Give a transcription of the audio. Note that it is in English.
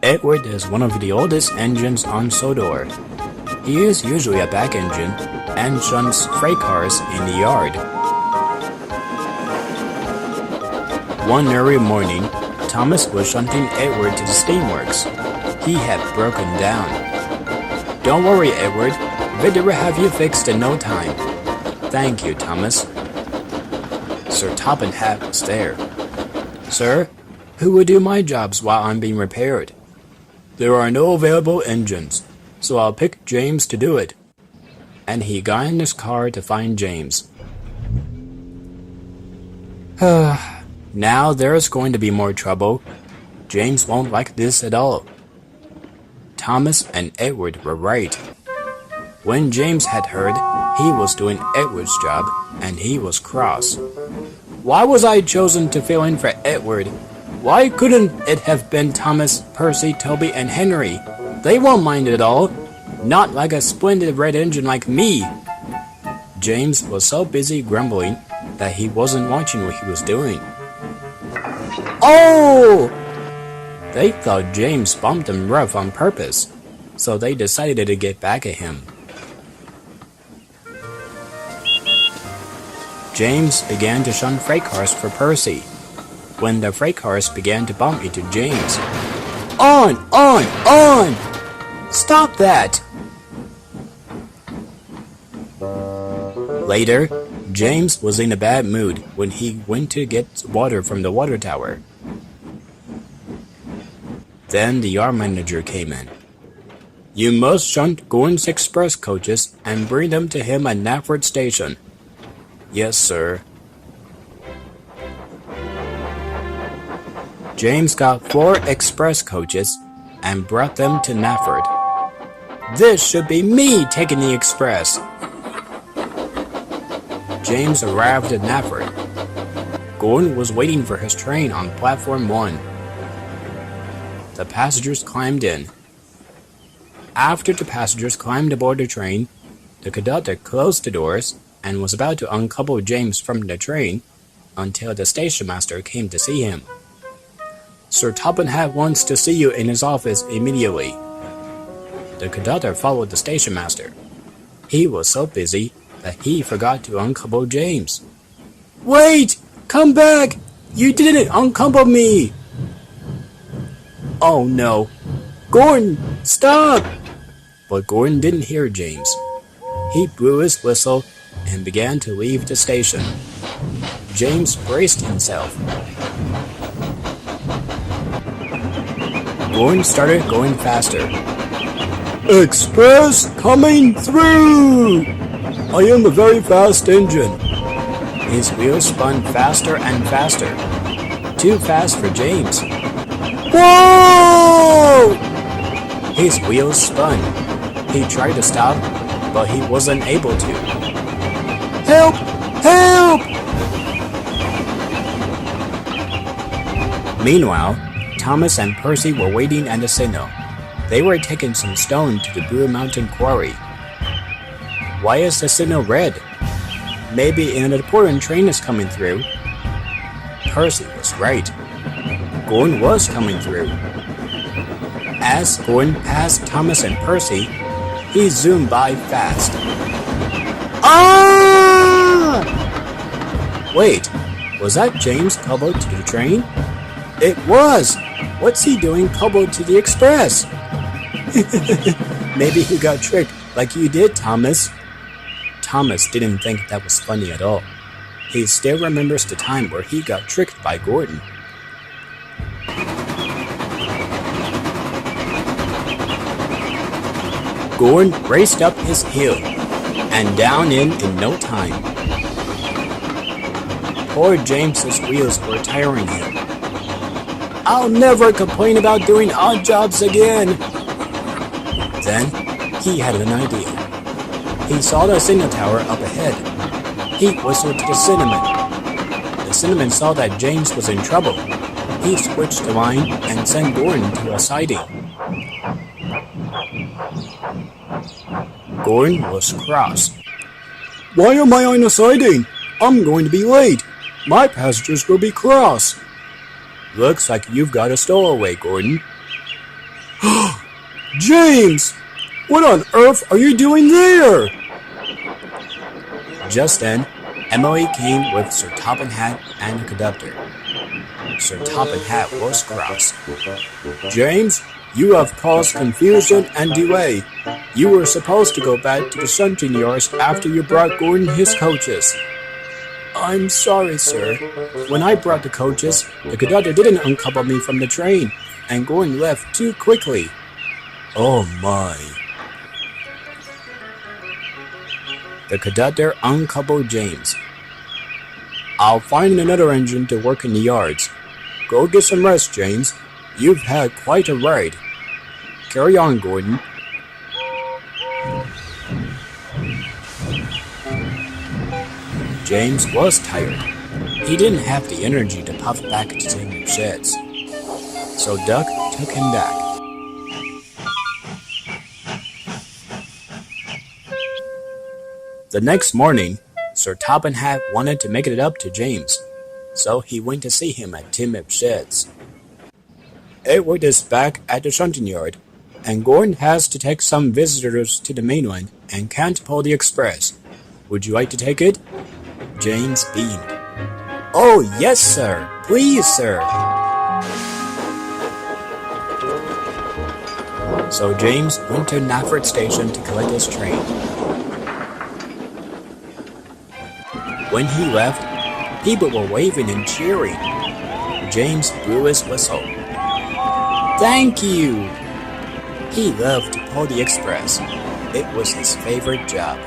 Edward is one of the oldest engines on Sodor. He is usually a back engine and shunts freight cars in the yard. One early morning, Thomas was shunting Edward to the steamworks. He had broken down. "Don't worry, Edward. Vidya will have you fixed in no time." "Thank you, Thomas." Sir Toppenhat was there. "Sir, who will do my jobs while I'm being repaired?" "There are no available engines, so I'll pick James to do it." And he got in his car to find James. Now there's going to be more trouble. James won't like this at all. Thomas and Edward were right. When James had heard, he was doing Edward's job, and he was cross. "Why was I chosen to fill in for Edward? Why couldn't it have been Thomas, Percy, Toby, and Henry? They won't mind at all. Not like a splendid red engine like me." James was so busy grumbling that he wasn't watching what he was doing. "Oh!" They thought James bumped them rough on purpose, so they decided to get back at him. James began to shunt freight cars for Percy. When the freight cars began to bump into James, "On! On! On! Stop that!" Later, James was in a bad mood when he went to get water from the water tower. Then the yard manager came in. "You must shunt Gordon's express coaches and bring them to him at Nafford Station." "Yes, sir." James got 4 express coaches and brought them to Nafford. "This should be me taking the express." James arrived at Nafford. Gordon was waiting for his train on platform 1. The passengers climbed in. After the passengers climbed aboard the train, the conductor closed the doors and was about to uncouple James from the train until the station master came to see him. "Sir Toppenhat wants to see you in his office immediately." The conductor followed the station master. He was so busy that he forgot to uncouple James. "Wait! Come back! You didn't uncouple me!" "Oh no! Gordon, stop!" But Gordon didn't hear James. He blew his whistle and began to leave the station. James braced himself. Gordon started going faster. "Express coming through! I am a very fast engine." His wheels spun faster and faster. Too fast for James. "Whoa!" His wheels spun. He tried to stop, but he wasn't able to. "Help! Help!" Meanwhile, Thomas and Percy were waiting at the signal. They were taking some stone to the Blue Mountain Quarry. "Why is the signal red? Maybe an important train is coming through." Percy was right. Gordon was coming through. As Gordon passed Thomas and Percy, he zoomed by fast. Ah! Wait, was that James coupled to the train? It was! What's he doing coupled to the express? Maybe he got tricked like you did, Thomas. Thomas didn't think that was funny at all. He still remembers the time where he got tricked by Gordon. Gordon raced up his hill and down in no time. Poor James's wheels were tiring him. "I'll never complain about doing odd jobs again." Then he had an idea. He saw the signal tower up ahead. He whistled to the Cinnamon. The Cinnamon saw that James was in trouble. He switched the line and sent Gordon to a siding. Gordon was cross. "Why am I on a siding? I'm going to be late. My passengers will be cross." "Looks like you've got a stowaway, Gordon." James! What on earth are you doing there? Just then, Emily came with Sir Topham Hatt and the conductor. Sir Topham Hatt was cross. James, you have caused confusion and delay. You were supposed to go back to the shunting yards after you brought Gordon his coaches. I'm sorry, sir. When I brought the coaches, the conductor didn't uncouple me from the train, and Gordon left too quickly. Oh my. The conductor uncoupled James. I'll find another engine to work in the yards. Go get some rest, James. You've had quite a ride. Carry on, Gordon. James was tired. He didn't have the energy to puff back to the sheds. So Duck took him back. The next morning, Sir Topham Hatt wanted to make it up to James, so he went to see him at Tim Sheds. Edward is back at the shunting yard, and Gordon has to take some visitors to the mainland and can't pull the express. Would you like to take it? James beamed. Oh, yes, sir. Please, sir. So James went to Nafford Station to collect his train. When he left, people were waving and cheering. James blew his whistle. Thank you! He loved to pull the express. It was his favorite job.